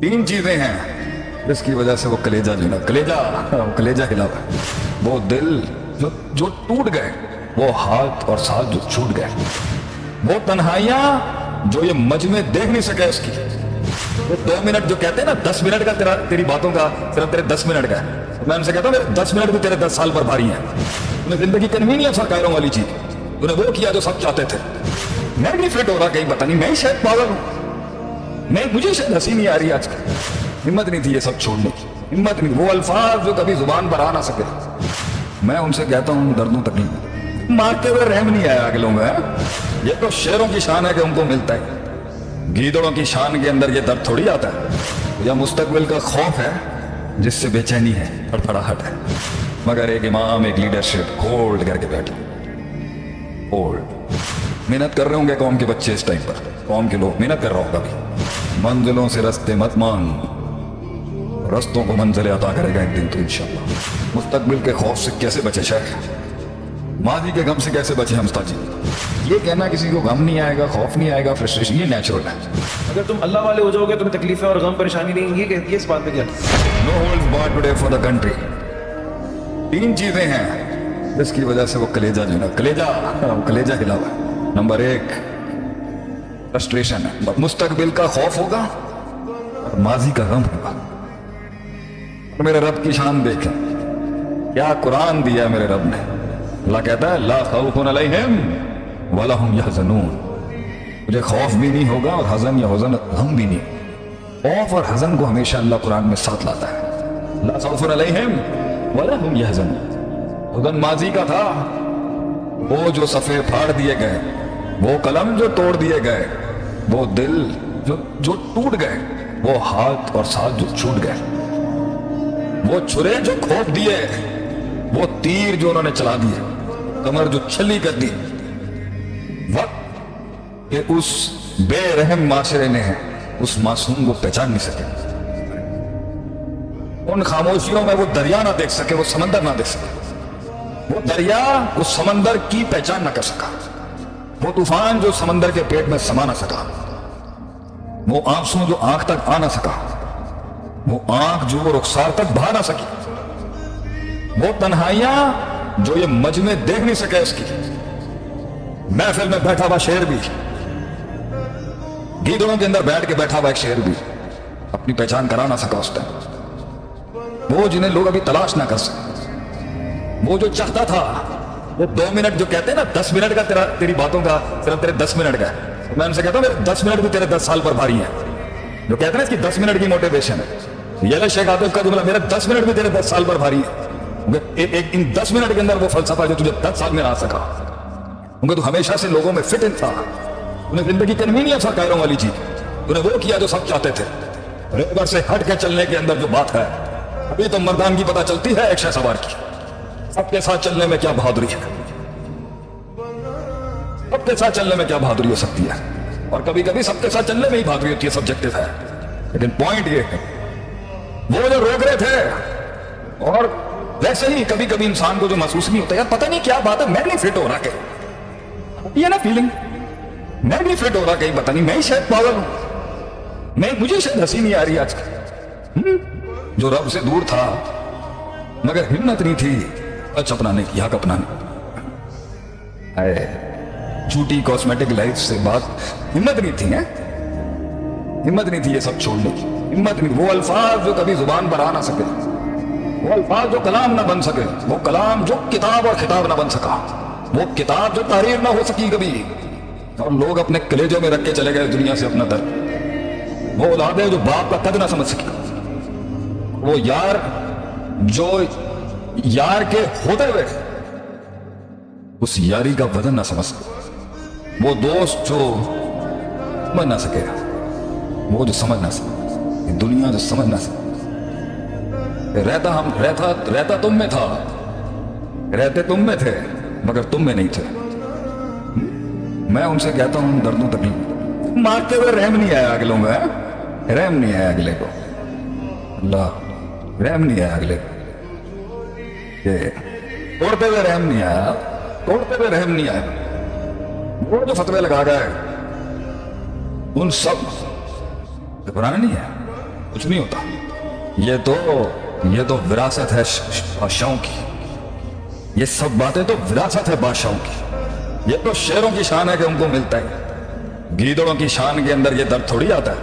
तीन चीजें हैं जिसकी वजह से वो कलेजा जो ना कलेजा हिला हुआ है। वो दिल जो टूट गए, वो हाथ और साथ जो छूट गए, वो तन्हाइयां जो ये मजमे देख नहीं सके उसकी। वो 2 मिनट जो कहते हैं ना 10 मिनट का तेरी बातों का सिर्फ तेरे 10 मिनट का है। मैं उनसे कहता हूँ मेरे 10 मिनट भी तेरे 10 साल पर भारी हैं। तूने जिंदगी कन्वीनियंस और कायरों वाली चीज तूने वो किया जो सब चाहते थे। मैं नहीं फिट हो रहा, कहीं पता नहीं मैं ही शायद पागल हूँ, नहीं मुझे शायद हंसी नहीं आ रही आजकल। हिम्मत नहीं थी ये सब छोड़ने की, हिम्मत नहीं। वो अल्फाज जो कभी जुबान पर आ ना सके, मैं उनसे कहता हूँ दर्दों तकलीफ मारते हुए रहम नहीं आया अगलों में। ये तो शेरों की शान है कि उनको मिलता है, गीदड़ों की शान के अंदर ये दर्द थोड़ी आता है। या मुस्तकबिल का खौफ है जिससे बेचैनी है, फड़फड़ाहट है। मगर एक इमाम, एक लीडरशिप होल्ड करके बैठे, होल्ड। मेहनत कर रहे होंगे कौम के बच्चे इस टाइम पर, कौम के लोग मेहनत कर रहा होगा अभी। मंजिलों से रस्ते मत मांग, रस्तों को मंजिल अता करेगा एक दिन तो इंशाअल्लाह। मुस्तकबिल के खौफ से कैसे बचे शायद, माजी के गम से कैसे बचे हम जी। ये कहना किसी को गम नहीं आएगा, खौफ नहीं आएगा, फ्रस्ट्रेशन, ये नेचुरल है। अगर तुम अल्लाह वाले हो जाओगे तुम्हें तकलीफें और गम परेशानी नहीं, ये इस बात पे क्या? No holds barred today for the country. तीन चीजें हैं जिसकी वजह से वो कलेजा जो ना कलेजा हिला हुआ है। नंबर 1 फ्रस्ट्रेशन है, मुस्तकबिल का खौफ होगा और माजी का गम होगा। और मेरे रब की शान देखें, क्या कुरान दिया मेरे रब ने। अल्लाह कहता है ला खौफुन अलैहिम वला हुम यहज़नून। मुझे खौफ भी नहीं होगा और हज़न या हुज़न गम भी नहीं। खौफ और हज़न को हमेशा अल्लाह कुरान में साथ लाता है। ला खौफुन अलैहिम वला हुम यहज़नून। हुज़न माजी का था, वो जो सफ़े फाड़ दिए गए, वो कलम जो तोड़ दिए गए, वो दिल जो टूट गए, वो हाथ और साथ जो छूट गए, वो छुरे जो खोप दिए, वो तीर जो उन्होंने चला दिए, कमर जो छली कर दी। वक्त के उस बेरहम माशरे ने उस मासूम को पहचान नहीं सके। उन खामोशियों में वो दरिया ना देख सके, वो समंदर ना देख सके। वो दरिया उस समंदर की पहचान ना कर सका। वो तूफान जो समंदर के पेट में समा ना सका। वो आंसू जो आंख तक आ ना सका। वो आंख जो रुखसार तक बहा ना सकी। वो तन्हाइयां जो ये मजमे देख नहीं सके उसकी। महफिल में बैठा हुआ शेर भी, गीदड़ों के अंदर बैठ के बैठा हुआ एक शेर भी अपनी पहचान करा ना सका उस टाइम। वो जिन्हें लोग अभी तलाश ना कर सके। वो जो चाहता था, वो 2 मिनट जो कहते हैं ना 10 मिनट का तेरी बातों का सिर्फ तेरे 10 मिनट का है। मैं उनसे कहता हूँ मेरे 10 मिनट भी तेरे 10 साल पर भारी हैं। जो कहते हैं ना इसकी 10 मिनट की मोटिवेशन है, ये शेख आतिफ का जुमला, मेरे 10 मिनट भी तेरे 10 साल पर भारी है। इन 10 मिनट के अंदर वो फलसफा जो तुझे 10 साल में आ सका, क्योंकि तू हमेशा से लोगों में फिट इन था। तूने जिंदगी कन्वीनियंस और कायरों वाली चीज तूने वो किया जो सब चाहते थे। रेबर से हट के चलने के अंदर जो बात है, अभी तो मर्दानगी पता चलती है एक शहसवार की। सबके साथ चलने में क्या बहादुरी है, सबके साथ चलने में क्या बहादुरी हो सकती है। और कभी कभी सबके साथ चलने में ही बहादुरी होती है, सब्जेक्टिव है। लेकिन पॉइंट ये है, वो जो रोक रहे थे, और वैसे ही कभी कभी इंसान को जो महसूस नहीं होता, यार पता नहीं क्या बात है, मैं नहीं फिट हो रहा कहीं, ये ना फीलिंग, मैं नहीं फिट हो रहा कहीं, पता नहीं मैं ही शायद पागल हूं, मैं मुझे शायद हंसी नहीं आ रही आजकल। जो रब से दूर था मगर हिम्मत नहीं थी सच अपनाने की, हक अपनाने। झूठी कॉस्मेटिक लाइफ से बात, हिम्मत नहीं थी, है हिम्मत नहीं थी ये सब छोड़ने की, हिम्मत नहीं। वो अल्फाज जो कभी जुबान पर आ ना सके, वो अल्फाज जो कलाम ना बन सके, वो कलाम जो किताब और खिताब ना बन सका, वो किताब जो तहरीर ना हो सकी कभी, और लोग अपने कलेजों में रख के चले गए दुनिया से अपना दर्द। वो औलादे जो बाप का कद ना समझ सकी, वो यार जो यार के होते हुए उस यारी का वजन ना समझ सके, वो दोस्त जो समझ ना सके, वो जो समझ ना सके, दुनिया जो समझ ना सके। रहता तुम में था, रहते तुम में थे मगर तुम में नहीं थे। मैं उनसे कहता हूं दर्दों तकलीफ मारते हुए रहम नहीं आया अगलों में, रहम नहीं आया अगले को, अल्लाह रहम नहीं आया अगले को, ये तोड़ते हुए रहम नहीं आया, तोड़ते हुए रहम नहीं आया। वो जो फतवे लगा गए उन सब पुराना नहीं है, कुछ नहीं होता। ये तो विरासत है बादशाहों की। ये सब बातें तो विरासत है बादशाहों की। ये तो शेरों की शान है कि उनको मिलता है। गीदड़ों की शान के अंदर ये दर्द थोड़ी आता है।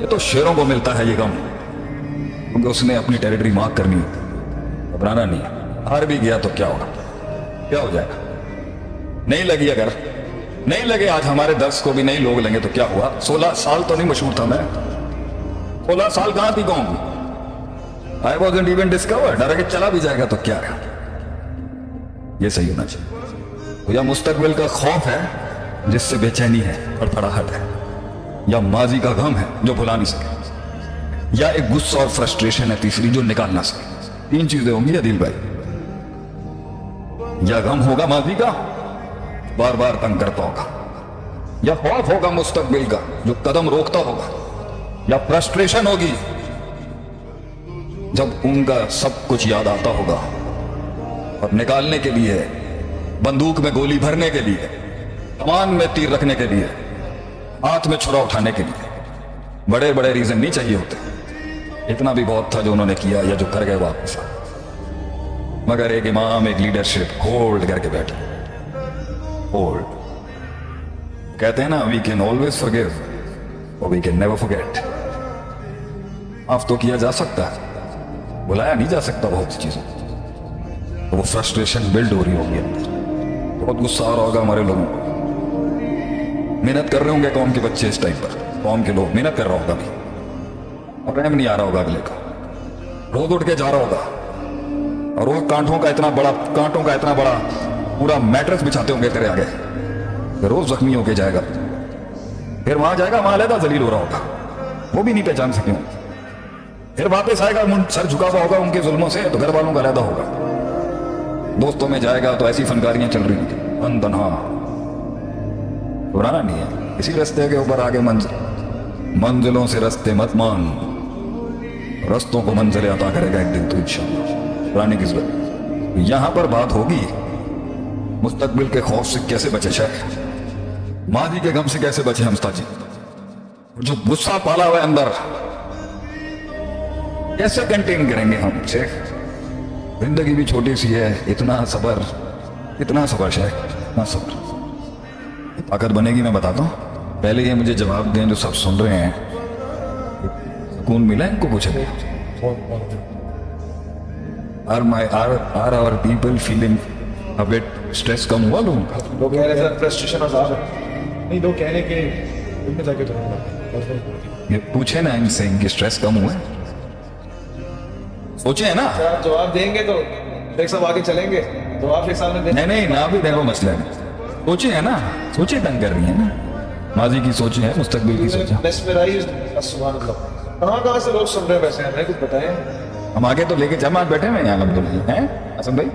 ये तो शेरों को मिलता है ये गम, क्योंकि उसने अपनी टेरिटरी मार्क करनी होती। घबराना नहीं है। हार भी गया तो क्या होगा, क्या हो जाएगा। नहीं लगी, अगर नहीं लगे आज हमारे दर्श को भी नहीं लोग लेंगे तो क्या हुआ। 16 साल तो नहीं मशहूर था मैं। 16 साल कहां थी कौन। आई वॉजंट इवन डिस्कवर्ड। डर के चला भी जाएगा तो क्या है। ये सही होना चाहिए। तो या मुस्तकबिल का खौफ है जिससे बेचैनी है और फड़ाहट है, या माजी का गम है जो भुला नहीं सके, या एक गुस्सा और फ्रस्ट्रेशन है तीसरी जो निकाल ना सके। 3 चीजें होंगी अदील भाई। या गम होगा माजी का, बार बार तंग करता होगा, या खौफ होगा मुस्तकबिल का जो कदम रोकता होगा, या फ्रस्ट्रेशन होगी जब उनका सब कुछ याद आता होगा और निकालने के लिए, बंदूक में गोली भरने के लिए, कमान में तीर रखने के लिए, हाथ में छुरा उठाने के लिए बड़े बड़े रीजन नहीं चाहिए होते। इतना भी बहुत था जो उन्होंने किया या जो कर गए वापस। मगर एक इमाम, एक लीडरशिप होल्ड करके बैठे। होल्ड कहते हैं ना, वी कैन ऑलवेज फॉरगिव और वी कैन नेवर फॉरगेट। माफ तो किया जा सकता है, बुलाया नहीं जा सकता बहुत सी चीजों। तो वो फ्रस्ट्रेशन बिल्ड हो रही होगी अंदर, बहुत गुस्सा आ रहा होगा हमारे लोगों को। मेहनत कर रहे होंगे कौम के बच्चे इस टाइम पर, कौम के लोग मेहनत कर रहा होगा भी, और रहम नहीं आ रहा होगा अगले का। रोज उठ के जा रहा होगा और वो कांटों का इतना बड़ा पूरा मैट्रेस बिछाते होंगे तेरे आगे, रोज जख्मी होके जाएगा। फिर वहां जाएगा, वहां अलहदा जलील हो रहा होगा, वो भी नहीं पहचान सके होंगे। फिर वापस आएगा, सर झुका हुआ होगा उनके जुल्मों से, तो घर वालों का अलहदा होगा। दोस्तों में जाएगा तो ऐसी फनकारियां चल रही हैं अनतन्हा। घबराना नहीं है, इसी रास्ते के ऊपर आगे मंजिलों से रास्ते मत मान, रस्तों को मंजिलें अता करेगा एक दिन तो इंशाअल्लाह। घबराने की जरूरत नहीं। यहां पर बात होगी मुस्तकबिल के खौफ से कैसे बचे शेख, माजी के गम से कैसे बचे हम उस्ताद जी। जो गुस्सा पाला हुआ है अंदर कैसे कंटेन करेंगे हम शेख। जिंदगी भी छोटी सी है, इतना सबर शेख, इतना सबर। ताकत बनेगी मैं बताता हूँ। पहले ये मुझे जवाब दें जो सब सुन रहे हैं, सुकून मिला इनको कुछ भी। Are our people feeling a bit stress कम हुआ लोगों का? लोग कह रहे हैं फ्रस्ट्रेशन आजाद है। नहीं, लोग कह रहे हैं कि उनमें जाके तो ये पूछे ना इनसे इनकी स्ट्रेस कम हुआ है, सोचे है ना। आप जवाब देंगे तो शेख साहब आगे चलेंगे, जवाब शेख साहब ने नहीं ना भी देखो मसला है, सोचे है ना, सोचे तंग कर रही है ना। माजी की सोचे है, मुस्तकबिल की सोचे। कहाँ से लोग सुन रहे हैं वैसे, हमें कुछ बताएं। हम आगे तो लेके जमा बैठे हुए यहाँ अब्दुल हैं असम भाई,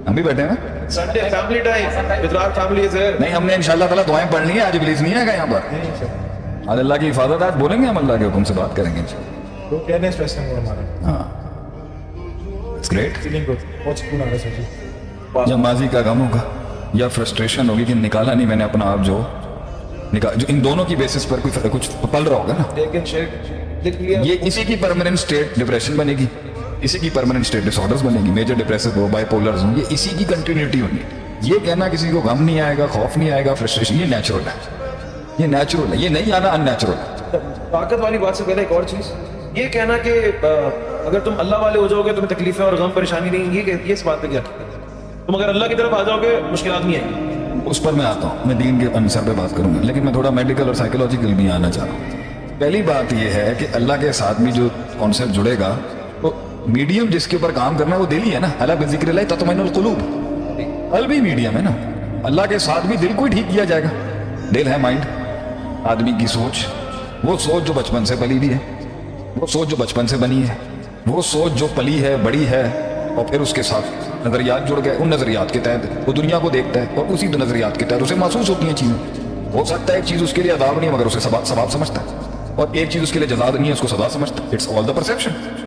हम भी बैठे हैं। Sunday family time with our family is here. नहीं, हमने इंशाल्लाह ताला दुआएं पढ़नी है। आज इब्लीस नहीं आएगा यहाँ पर। आज अल्लाह की हिफाजत, आज बोलेंगे हम अल्लाह के हुक्म से बात करेंगे। लोग कह रहे हैं स्ट्रेस कम हुआ हमारा। हाँ, इट्स ग्रेट। फीलिंग गुड, बहुत सुकून आ रहा है सर जी। या माजी का गम होगा या फ्रस्ट्रेशन होगी कि निकाला नहीं मैंने अपना आप, जो इन दोनों की बेसिस पर कुछ पल रहा होगा ना। लेकिन शेख लिख लिया, ये इसी की परमानेंट स्टेट डिप्रेशन बनेगी, इसी की परमानेंट स्टेट डिसऑर्डर्स बनेगी, मेजर डिप्रेसिव हो, बाइपोलर्स हो, ये इसी की कंटिन्यूटी होगी। ये कहना किसी को गम नहीं आएगा, खौफ नहीं आएगा, फ्रस्ट्रेशन, ये नेचुरल है, ये नेचुरल है, ये नहीं आना अननेचुरल है। ताकत वाली बात से पहले एक और चीज, ये कहना कि अगर तुम अल्लाह वाले हो जाओगे तुम्हें तकलीफें और गम परेशानी नहीं, ये इस बात पे क्या, तुम अगर अल्लाह की तरफ आ जाओगे मुश्किलात नहीं आएगी। उस पर मैं आता हूँ, मैं दीन के अनुसार पे बात करूंगा, लेकिन मैं थोड़ा मेडिकल और साइकोलॉजिकल भी आना चाह रहा हूँ। पहली बात यह है कि अल्लाह के साथ भी जो कॉन्सेप्ट जुड़ेगा, तो मीडियम जिसके ऊपर काम करना है वो दिल ही है ना। अला बिज़िक्रिल्लाह तत्मइन्नुल कुलूब, दिल भी मीडियम है ना। अल्लाह के साथ भी दिल को ही ठीक किया जाएगा। दिल है माइंड, आदमी की सोच, वो सोच जो बचपन से पली भी है, वो सोच जो बचपन से बनी है, वो सोच जो पली है, बड़ी है, और फिर उसके साथ नजरियात जुड़ गए। उन नजरियात के तहत वो दुनिया को देखता है, और उसी नजरियात के तहत उसे महसूस होती हैं चीजें। हो सकता है एक चीज उसके लिए अदाब नहीं है मगर उसे सवाब समझता है, और एक चीज उसके लिए जज़ा नहीं है उसको सजा समझता है। It's all the perception.